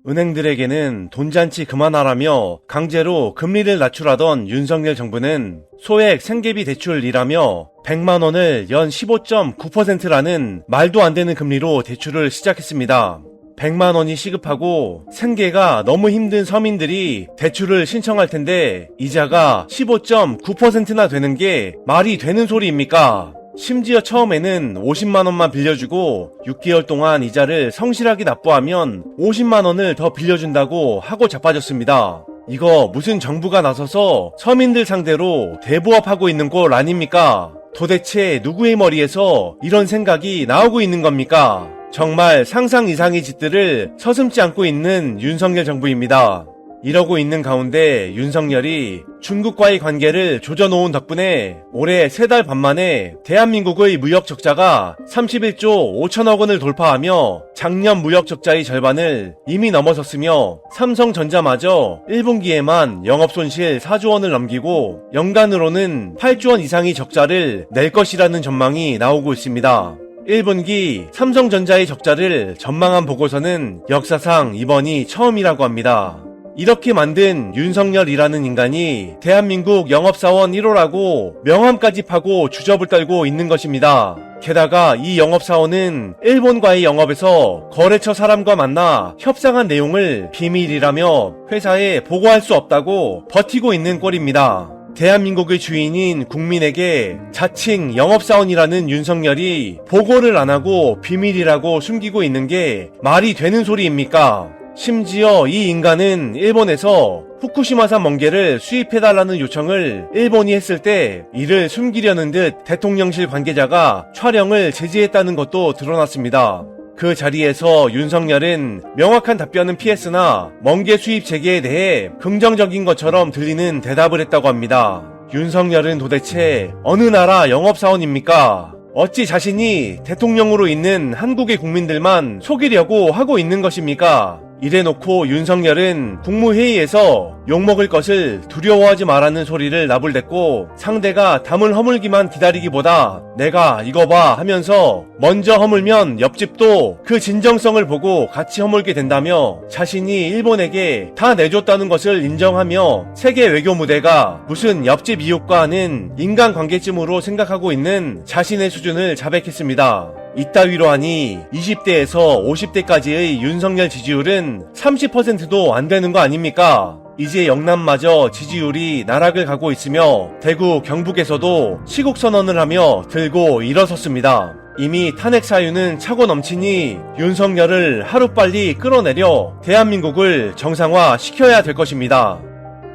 은행들에게는 돈잔치 그만하라며 강제로 금리를 낮추라던 윤석열 정부는 소액 생계비 대출이라며 100만원을 연 15.9%라는 말도 안 되는 금리로 대출을 시작했습니다. 100만원이 시급하고 생계가 너무 힘든 서민들이 대출을 신청할 텐데 이자가 15.9%나 되는 게 말이 되는 소리입니까? 심지어 처음에는 50만원만 빌려주고 6개월 동안 이자를 성실하게 납부하면 50만원을 더 빌려준다고 하고 자빠졌습니다. 이거 무슨 정부가 나서서 서민들 상대로 대부업하고 있는 꼴 아닙니까? 도대체 누구의 머리에서 이런 생각이 나오고 있는 겁니까? 정말 상상 이상의 짓들을 서슴지 않고 있는 윤석열 정부입니다. 이러고 있는 가운데 윤석열이 중국과의 관계를 조져놓은 덕분에 올해 3달 반 만에 대한민국의 무역 적자가 31조 5천억 원을 돌파하며 작년 무역 적자의 절반을 이미 넘어섰으며 삼성전자마저 1분기에만 영업손실 4조 원을 넘기고 연간으로는 8조 원 이상의 적자를 낼 것이라는 전망이 나오고 있습니다. 1분기 삼성전자의 적자를 전망한 보고서는 역사상 이번이 처음이라고 합니다. 이렇게 만든 윤석열이라는 인간이 대한민국 영업사원 1호라고 명함까지 파고 주접을 떨고 있는 것입니다. 게다가 이 영업사원은 일본과의 영업에서 거래처 사람과 만나 협상한 내용을 비밀이라며 회사에 보고할 수 없다고 버티고 있는 꼴입니다. 대한민국의 주인인 국민에게 자칭 영업사원이라는 윤석열이 보고를 안 하고 비밀이라고 숨기고 있는 게 말이 되는 소리입니까? 심지어 이 인간은 일본에서 후쿠시마산 멍게를 수입해달라는 요청을 일본이 했을 때 이를 숨기려는 듯 대통령실 관계자가 촬영을 제지했다는 것도 드러났습니다. 그 자리에서 윤석열은 명확한 답변은 피했으나 멍게 수입 재개에 대해 긍정적인 것처럼 들리는 대답을 했다고 합니다. 윤석열은 도대체 어느 나라 영업사원입니까? 어찌 자신이 대통령으로 있는 한국의 국민들만 속이려고 하고 있는 것입니까? 이래놓고 윤석열은 국무회의에서 욕먹을 것을 두려워하지 말라는 소리를 나불댔고 상대가 담을 허물기만 기다리기보다 내가 이거 봐 하면서 먼저 허물면 옆집도 그 진정성을 보고 같이 허물게 된다며 자신이 일본에게 다 내줬다는 것을 인정하며 세계 외교 무대가 무슨 옆집 이웃과 하는 인간관계쯤으로 생각하고 있는 자신의 수준을 자백했습니다. 이따위로 하니 20대에서 50대까지의 윤석열 지지율은 30%도 안 되는 거 아닙니까? 이제 영남마저 지지율이 나락을 가고 있으며 대구 경북에서도 시국선언을 하며 들고 일어섰습니다. 이미 탄핵 사유는 차고 넘치니 윤석열을 하루빨리 끌어내려 대한민국을 정상화 시켜야 될 것입니다.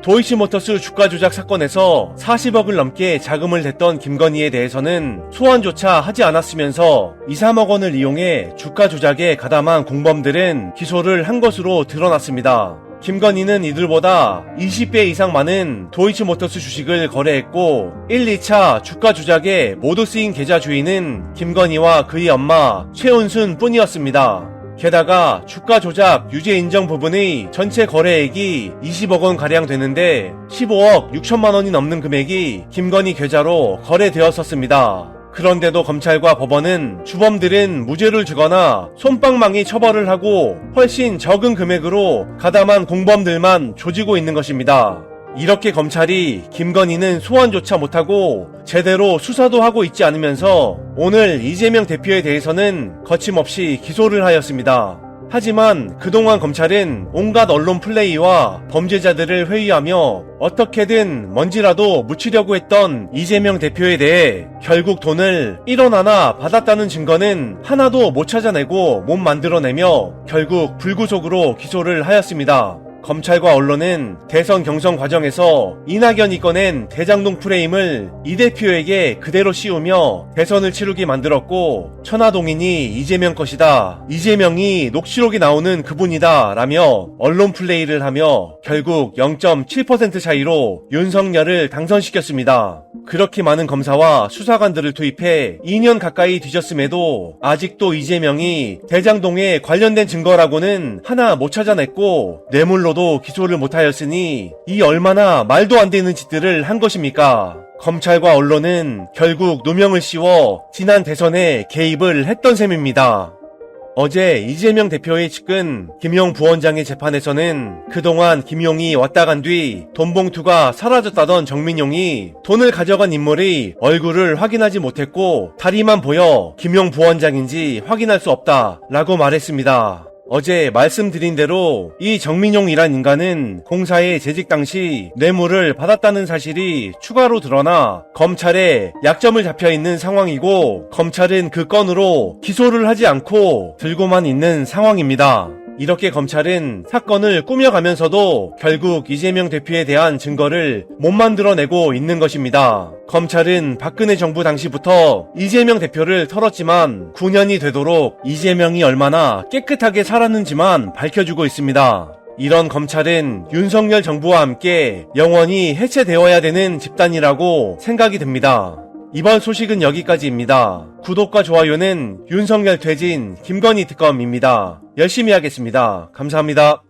도이치모터스 주가 조작 사건에서 40억을 넘게 자금을 댔던 김건희에 대해서는 소환조차 하지 않았으면서 2, 3억 원을 이용해 주가 조작에 가담한 공범들은 기소를 한 것으로 드러났습니다. 김건희는 이들보다 20배 이상 많은 도이치모터스 주식을 거래했고 1, 2차 주가 조작에 모두 쓰인 계좌 주인은 김건희와 그의 엄마 최은순 뿐이었습니다. 게다가 주가 조작 유죄 인정 부분의 전체 거래액이 20억 원 가량 되는데 15억 6천만 원이 넘는 금액이 김건희 계좌로 거래되었었습니다. 그런데도 검찰과 법원은 주범들은 무죄를 주거나 솜방망이 처벌을 하고 훨씬 적은 금액으로 가담한 공범들만 조지고 있는 것입니다. 이렇게 검찰이 김건희는 소환조차 못하고 제대로 수사도 하고 있지 않으면서 오늘 이재명 대표에 대해서는 거침없이 기소를 하였습니다. 하지만 그동안 검찰은 온갖 언론 플레이와 범죄자들을 회유하며 어떻게든 뭔지라도 묻히려고 했던 이재명 대표에 대해 결국 돈을 1원 하나 받았다는 증거는 하나도 못 찾아내고 못 만들어내며 결국 불구속으로 기소를 하였습니다. 검찰과 언론은 대선 경선 과정에서 이낙연이 꺼낸 대장동 프레임을 이 대표에게 그대로 씌우며 대선을 치르게 만들었고 천하동인이 이재명 것이다, 이재명이 녹취록이 나오는 그분이다 라며 언론 플레이를 하며 결국 0.7% 차이로 윤석열을 당선시켰습니다. 그렇게 많은 검사와 수사관들을 투입해 2년 가까이 뒤졌음에도 아직도 이재명이 대장동에 관련된 증거라고는 하나 못 찾아냈고 뇌물로도 기소를 못하였으니 이 얼마나 말도 안 되는 짓들을 한 것입니까? 검찰과 언론은 결국 누명을 씌워 지난 대선에 개입을 했던 셈입니다. 어제 이재명 대표의 측근 김용 부원장의 재판에서는 그동안 김용이 왔다 간 뒤 돈봉투가 사라졌다던 정민용이 돈을 가져간 인물의 얼굴을 확인하지 못했고 다리만 보여 김용 부원장인지 확인할 수 없다 라고 말했습니다. 어제 말씀드린 대로 이 정민용이란 인간은 공사의 재직 당시 뇌물을 받았다는 사실이 추가로 드러나 검찰에 약점을 잡혀있는 상황이고 검찰은 그 건으로 기소를 하지 않고 들고만 있는 상황입니다. 이렇게 검찰은 사건을 꾸며가면서도 결국 이재명 대표에 대한 증거를 못 만들어내고 있는 것입니다. 검찰은 박근혜 정부 당시부터 이재명 대표를 털었지만 9년이 되도록 이재명이 얼마나 깨끗하게 살았는지만 밝혀주고 있습니다. 이런 검찰은 윤석열 정부와 함께 영원히 해체되어야 되는 집단이라고 생각이 듭니다. 이번 소식은 여기까지입니다. 구독과 좋아요는 윤석열 퇴진 김건희 특검입니다. 열심히 하겠습니다. 감사합니다.